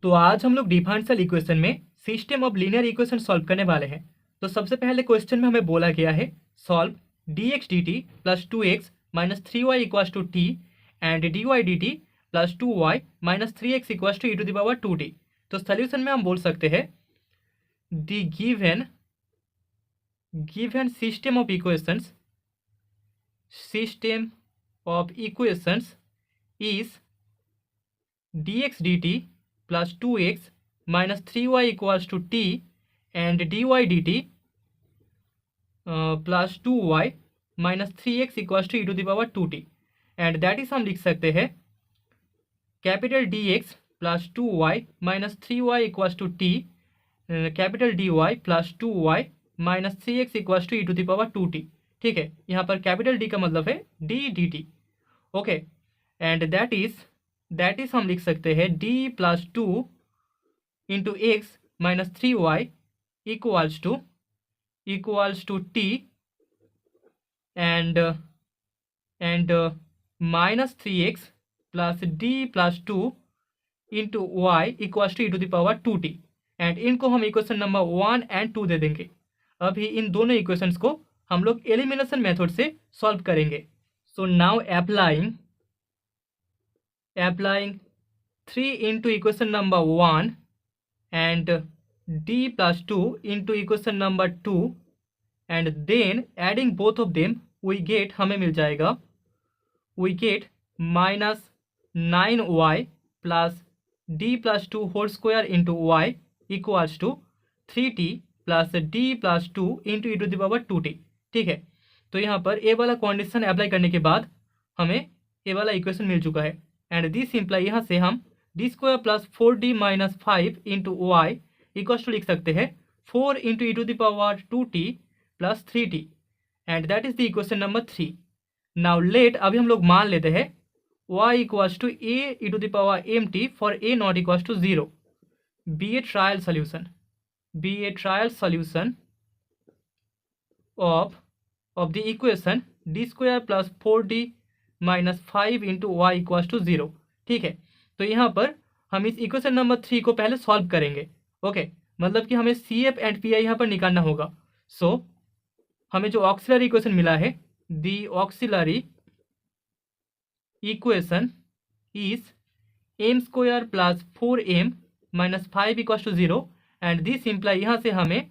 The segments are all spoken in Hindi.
तो आज हम लोग डिफरेंशियल इक्वेशन में system of linear equation solve करने वाले हैं। तो सबसे पहले क्वेश्चन में हमें बोला गया है solve dx dt plus 2x minus 3y equals to t and dy dt plus 2y minus 3x equals to e to the power 2t। तो सोल्यूशन में हम बोल सकते हैं the given system of equations is dx dt plus 2x minus 3y equals to t and dy dt plus 2y minus 3x equals to e to the power 2t and that is हम लिख सकते हैं capital dx plus 2y minus 3y equals to t capital dy plus 2y minus 3x equals to e to the power 2t। ठीक है, यहाँ पर कैपिटल d का मतलब है d dt। Okay, and that is हम लिख सकते हैं d plus 2 into x minus 3y equals to t and minus 3x plus d plus 2 into y equals to e to the power 2t and इनको हम इक्वेशन नंबर 1 एंड 2 दे देंगे। अभी इन दोनों इक्वेशंस को हम लोग एलिमिनेशन मेथड से सॉल्व करेंगे। So now applying 3 into equation number 1 and d plus 2 into equation number 2 and then adding both of them we get हमें मिल जाएगा we get minus 9y plus d plus 2 whole square into y equals to 3t plus d plus 2 into e to the power 2t। ठीक है, तो यहाँ पर ए वाला कंडीशन अप्लाई करने के बाद हमें ए वाला इक्वेशन मिल चुका है एंड दिस इम्प्लाई यहाँ से हम d square plus 4d minus 5 into y equals to लिख सकते हैं 4 into E to the power 2t plus 3t and that is the equation number 3। Now let अभी हम लोग मान लेते हैं y equals to a e to the power mt for a not equals to 0। Be a trial solution of the equation d square plus 4d minus 5 into y equals to 0। ठीक है, तो यहाँ पर हम इस इक्वेशन नंबर 3 को पहले सॉल्व करेंगे। ओके, मतलब कि हमें C F and P I यहाँ पर निकालना होगा। सो हमें जो ऑक्सिलरी इक्वेशन मिला है the auxiliary equation is M square plus 4m minus 5 equals to 0 and this imply यहाँ से हमें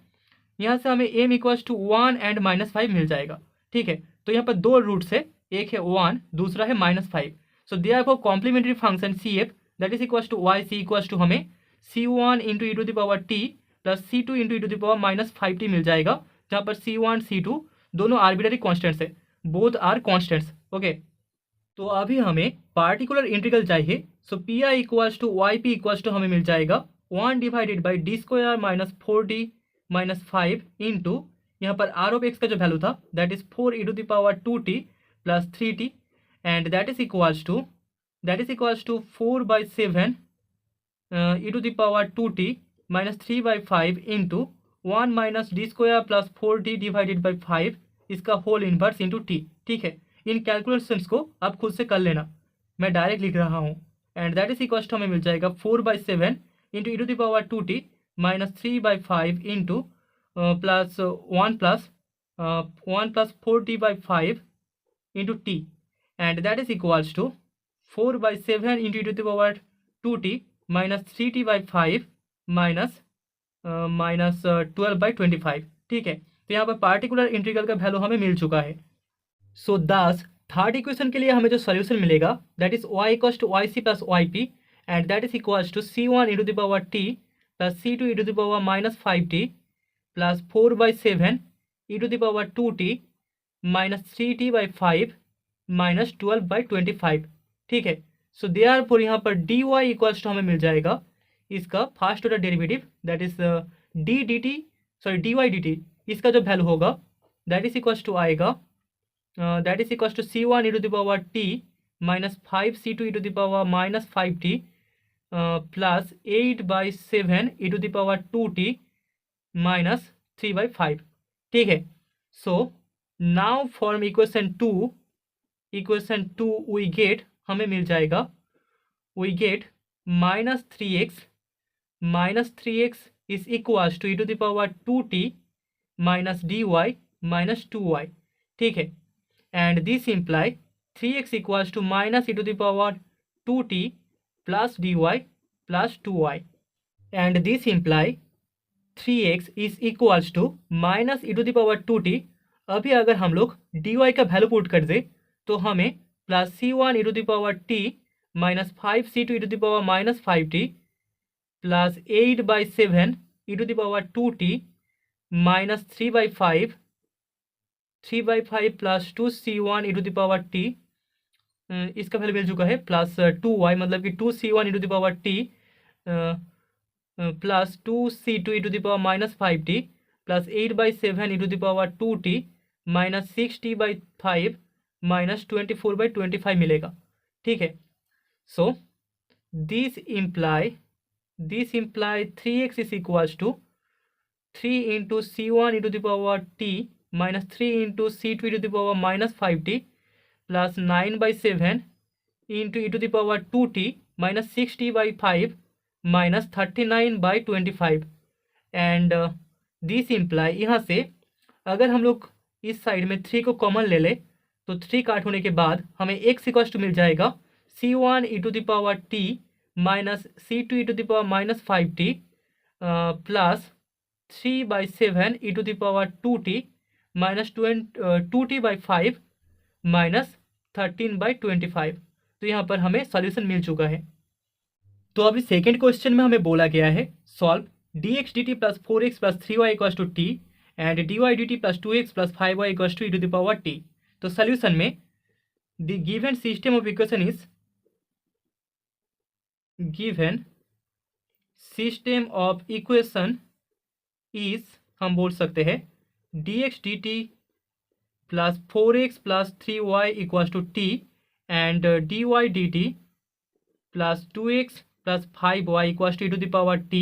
m equals to 1 and minus 5 मिल जाएगा। ठीक है, तो यहाँ पर दो रूट्स है, एक है 1 दूसरा है minus 5। So therefore complementary function C F that is equals to Y C equals to हमें c1 into E to the power t plus c2 into E to the power minus 5t मिल जाएगा, जहाँ पर c1 c2 दोनों आर्बिट्ररी कॉन्स्टेंट्स है, बोथ आर कॉन्स्टेंट्स। ओके, तो अभी हमें पार्टिकुलर इंटीग्रल चाहिए। So P I equals to Y P equals to हमें मिल जाएगा 1 divided by d square minus 4d minus 5 into यहाँ पर आर ऑफ एक्स का जो वैल्यू था that is 4 e to the power 2t plus 3t and that is equals to 4 by 7 e to the power 2t minus 3 by 5 into 1 minus d square plus 4d divided by 5 इसका होल इनवर्स इंटू t। ठीक है, इन कैलकुलेशंस को आप खुद से कर लेना, मैं डायरेक्ट लिख रहा हूँ and that is equals to हमें मिल जाएगा 4 by 7 into E to the power 2t minus 3 by 5 into plus 1 plus 4t by 5 into t and that is equals to 4 by 7 into E to the power 2t minus 3t by 5 minus 12 by 25। ठीक है, तो यहाँ पर पार्टिकुलर इंटीग्रल का वैल्यू हमें मिल चुका है। सो दस थर्ड इक्वेशन के लिए हमें जो सोल्यूशन मिलेगा that is y equals to Y c plus y p and that is equals to c1 into the power t plus c2 E to the power minus 5t plus 4 by 7 e to the power 2t minus 3t by 5 minus 12 by 25। ठीक है, सो देयरफॉर यहाँ पर dy इक्वल्स टू हमें मिल जाएगा इसका first order derivative that is dy dt इसका जो वैल्यू होगा दैट इज इक्वल्स टू आएगा that is equals to c1 E to the power t minus 5c2 e to the power minus 5t plus 8 by 7 e to the power 2t minus 3 by 5। ठीक है, so now form equation two we get हमें मिल जाएगा we get minus 3x minus 3x is equals to E to the power 2t minus dy minus 2y, ठीक है। And this imply 3x equals to minus e to the power 2t plus dy plus 2y, and this imply 3x is equals to minus e to the power 2t। अभी अगर हम लोग dy का वैल्यू पुट कर दे तो हमें plus c1 E to the power t minus 5c2 e to the power minus 5t plus 8/7 e to the power 2t minus 3/5 plus 2c1 E to the power t, इसका वैल्यू मिल चुका है प्लस 2y, मतलब कि 2c1 E to the power t plus 2c2 e to the power minus 5t plus 8/7 e to the power 2t minus 6t/5 minus 24/25 मिलेगा, ठीक है। So this imply 3x is equals to 3 into c1 E to the power t minus 3 into c2 E to the power minus 5t plus 9/7 into E to the power 2t minus 6t/5 minus 39/25, and this imply यहाँ से अगर हम लोग इस साइड में 3 को कॉमन ले ले तो 3 काट होने के बाद हमें x इक्वल टू मिल जाएगा c1 E to the power t minus c2 E to the power minus 5t plus 3/7 e to the power 2t minus 2t/5 minus 13/25। तो यहाँ पर हमें सॉल्यूशन मिल चुका है। तो अभी सेकेंड क्वेश्चन में हमें बोला गया है solve dx dt plus 4x plus 3y equals to t and dy dt plus 2x plus 5y equals to E to the power t। तो सॉल्यूशन में the given system of equation is हम बोल सकते हैं dx dt plus 4x plus 3y equals to t and dy dt plus 2x plus 5y equals to E to the power t,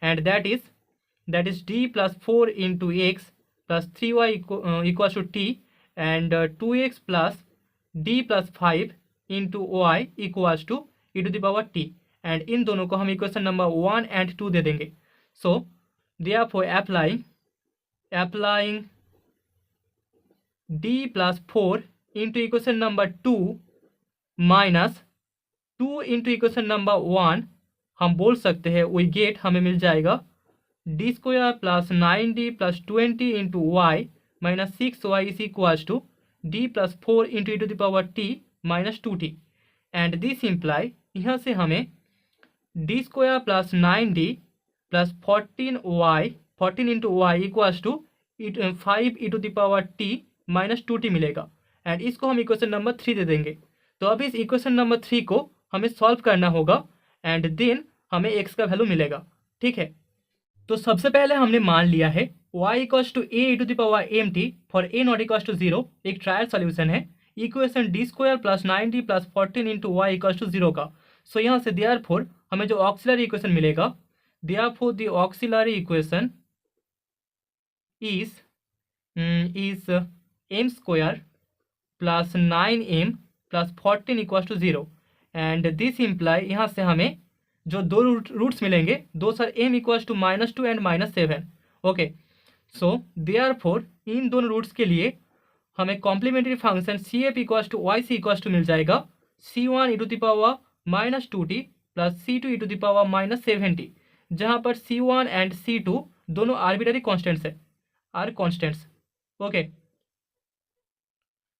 and that is d plus 4 into x plus 3y equals to t and 2x plus d plus 5 into y equals to E to the power t, and इन दोनों को हम इक्वेशन नंबर 1 एंड 2 दे देंगे। So therefore applying d plus 4 into equation number 2 minus 2 into equation number 1, हम बोल सकते हैं वी गेट, हमें मिल जाएगा d square plus 9d plus 20 into y minus 6y is equals to d plus 4 into E to the power t minus 2t, and this imply यहाँ से हमें d square plus 9d plus 14 into y equals to 5 e to the power t minus 2t मिलेगा, एंड इसको हम इक्वेशन नंबर 3 दे देंगे। तो अब इस इक्वेशन नंबर 3 को हमें सॉल्व करना होगा एंड देन हमें x का वैल्यू मिलेगा, ठीक है। तो सबसे पहले हमने मान लिया है y equals to a e to the power mt for a not equals to 0 एक ट्रायल सॉल्यूशन है equation d square plus 9d plus 14 into y equals to 0 का। सो यहाँ से देयरफॉर हमें जो ऑक्सिलरी इक्वेशन मिलेगा, therefore the auxiliary equation is m square plus 9m plus 14 equals to 0, and this imply यहाँ से हमें जो दो रूट्स मिलेंगे, दो sir m equals to -2 and -7, okay. So therefore इन दोनों रूट्स के लिए हमें complementary function CF equals to YC equals to मिल जाएगा C1 E to the power -2t plus C2 E to the power -7t, जहाँ पर C1 एंड C2 दोनों आर्बिटरी कॉन्स्टेंट्स है, are constants, okay.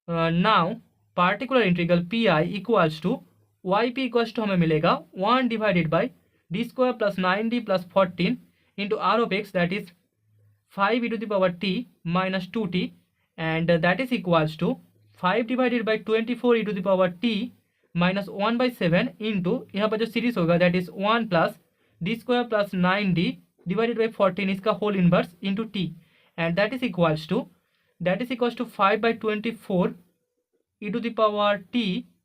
Now particular integral PI equals to YP equals to हमें मिलेगा 1 divided by d square plus 9d plus 14 into R of x that is 5 e to the power t minus 2t, and that is equals to 5 divided by 24 e to the power t minus 1/7 into यहाँ पर जो सीरीज होगा that is 1 plus d square plus 9d divided by 14 इसका whole inverse into t, and that is equals to 5/24 e to the power t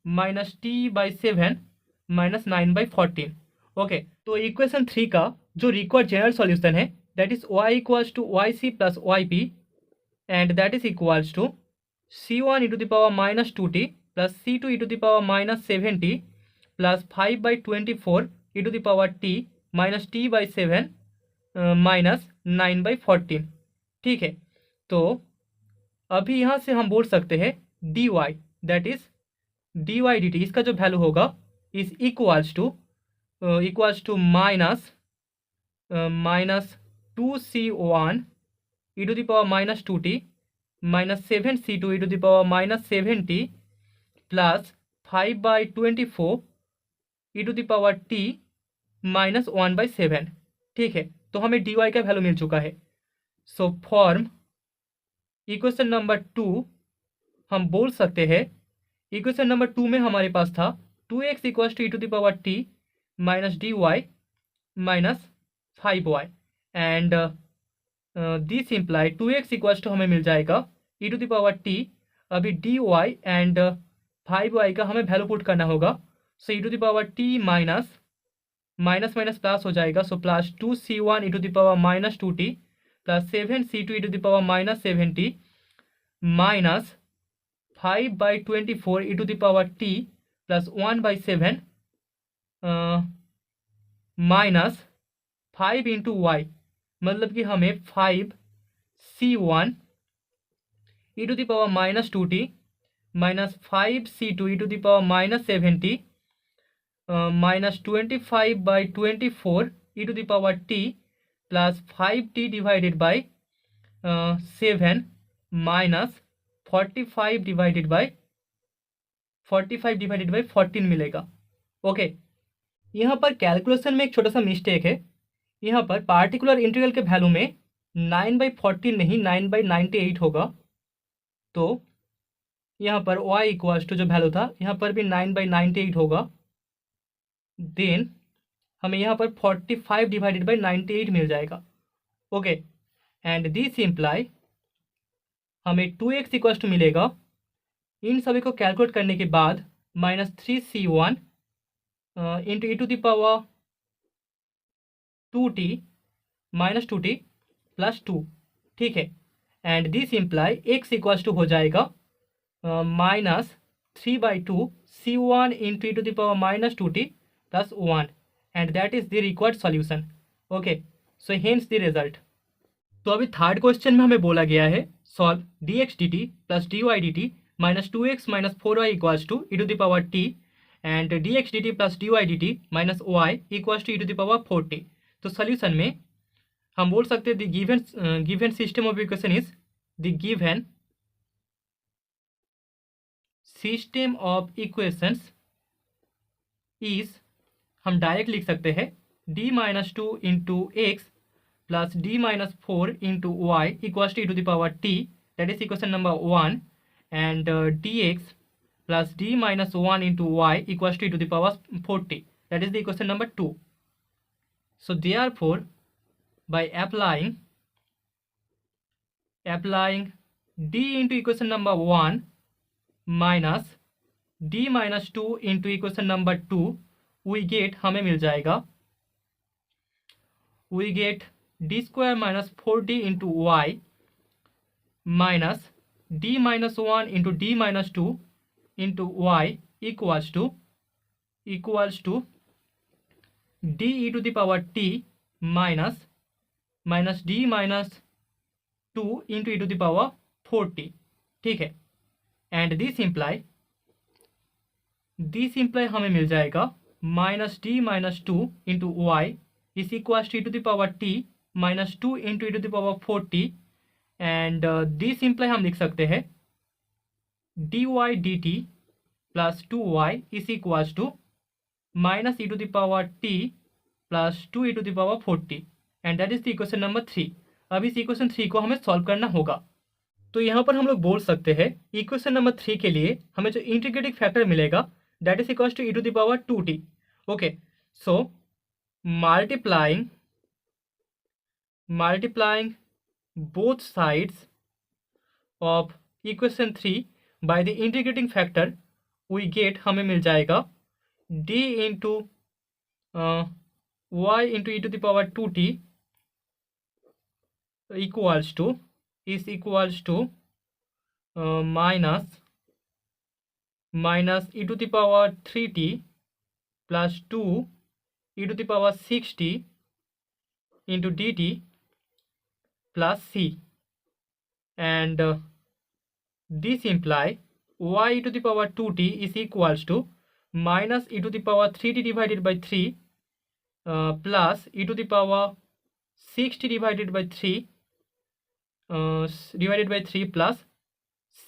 minus t/7 minus 9/14, okay. तो इक्वेशन 3 का जो रिक्वायर्ड जनरल सॉल्यूशन है that is y equals to YC plus YP, and that is equals to C1 E to the power -2t plus C2 E to the power -7t plus 5/24 e to the power t minus t by 7 minus 9/14। ठीक है, तो अभी यहाँ से हम बोल सकते हैं dy, that is dy dt, इसका जो वैल्यू होगा is equals to minus 2c1 e to the power minus 2t minus 7c2 e to the power minus 7t plus 5/24 e to the power t minus 1/7। ठीक है, तो हमें dy का वैल्यू मिल चुका है। सो फॉर्म इक्वेशन नंबर 2 हम बोल सकते हैं, इक्वेशन नंबर 2 में हमारे पास था 2x equals to E to the power T minus D Y minus 5y and this imply 2x equals to हमें मिल जाएगा E to the power T, अभी डी वाई एंड 5y का हमें वैल्यू पुट करना होगा। So E to the power T minus minus minus plus हो जाएगा, so plus 2c1 E to the power minus 2t plus 7c2 E to the power minus 7t minus 5/24 e to the power t plus 1/7 minus 5 into y, मतलब कि हमें 5c1 e to the power minus 2t minus 5c2 e to the power minus 7t minus 25/24 e to the power t plus 5t divided by 7 minus 45 divided by 14 मिलेगा। ओके, यहाँ पर कैलकुलेशन में एक छोटा सा मिस्टेक है। यहाँ पर पार्टिकुलर इंटीग्रल के वैल्यू में 9/14 नहीं 9/98 होगा, तो यहाँ पर y इक्वल्स टू जो वैल्यू था यहाँ पर भी 9/98 होगा, देन हमें यहाँ पर 45 डिवाइडेड बाई 98 मिल जाएगा। ओके, एंड दिस इम्प्लाई हमें 2x इक्वल्स टू मिलेगा, इन सभी को कैलकुलेट करने के बाद minus 3c1 into E to the power 2t minus 2t plus 2। ठीक है, and this imply x equals to हो जाएगा minus 3/2c1 into E to the power minus 2t plus 1 and that is the required solution. Okay, so hence the result. तो अभी थर्ड क्वेश्चन में हमें बोला गया है solve dx dt plus dy dt minus 2x minus 4y equals to E to the power t and dx dt plus dy dt minus y equals to E to the power 4t। तो सोल्यूशन में हम बोल सकते हैं the given system of equation is the given system of equations is, हम डायरेक्ट लिख सकते हैं d minus 2 into x plus d minus 4 into y equals to E to the power t, that is equation number 1 and dx plus d minus 1 into y equals to E to the power 40, that is the equation number 2। So therefore by applying d into equation number 1 minus d minus 2 into equation number 2 we get, हमें मिल जाएगा we get d square minus 4d into y minus d minus 1 into d minus 2 into y equals to d e to the power t minus d minus 2 into E to the power 40। ठीक है, एंड दिस इम्प्लाई हमें मिल जाएगा minus d minus 2 into y is equals to E to the power t minus 2 into E to the power 40 and this imply हम लिख सकते हैं dy dt plus 2y is equals to minus e to the power t plus 2 e to the power 40 and that is the equation number 3। अब इस इक्वेशन 3 को हमें सॉल्व करना होगा। तो यहाँ पर हम लोग बोल सकते हैं इक्वेशन नंबर 3 के लिए हमें जो इंटीग्रेटिंग फैक्टर मिलेगा that is equals to E to the power 2t। Okay, so multiplying both sides of equation 3 by the integrating factor we get, हमें मिल जाएगा d into y into E to the power 2t equals to minus e to the power 3t plus 2 e⁻60 into dt plus c, and this imply y e⁻2t is equals to minus e⁻3t divided by 3 plus e⁻60 divided by 3 plus c,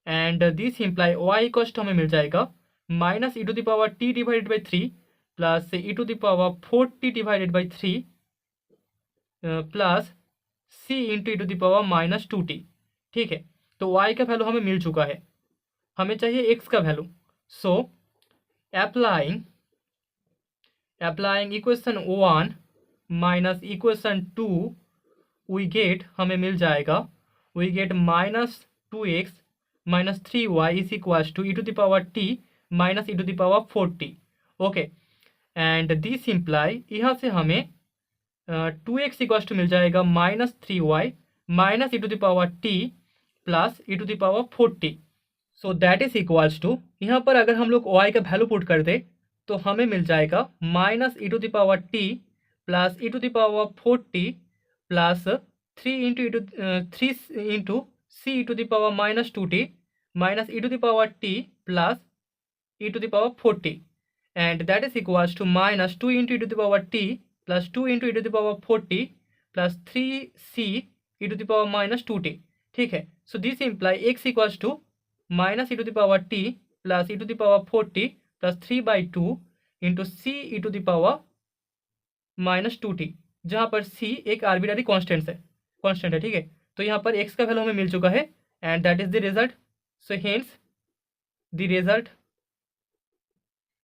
and this imply y equals to हमें मिल जाएगा minus e⁻t divided by 3 plus e⁻40 divided by 3 plus c into e⁻−2t। ठीक है, तो y का वैल्यू हमें मिल चुका है, हमें चाहिए x का value. So applying equation 1 minus equation 2 we get, हमें मिल जाएगा, we get -2x minus 3y is equals to e⁻t minus e⁻40। Okay, and this imply यहाँ से हमें 2x इक्वल्स टू मिल जाएगा -3y minus e⁻t plus e⁻40। So that is equals to, यहाँ पर अगर हम लोग y का वैल्यू पुट कर दे तो हमें मिल जाएगा minus e⁻t plus e⁻40 plus 3 into c e⁻−2t minus e⁻t plus e⁻40, and that is equals to minus 2 into e⁻t plus 2 into e⁻40 plus 3c e⁻−2t। ठीक है, so this imply x equals to minus e⁻t plus e⁻40 plus 3/2 into c e⁻−2t, जहाँ पर c एक आर्बिट्ररी कांस्टेंट है। ठीक है, तो यहाँ पर x का वैल्यू हमें मिल चुका है, and that is the result. So hence the result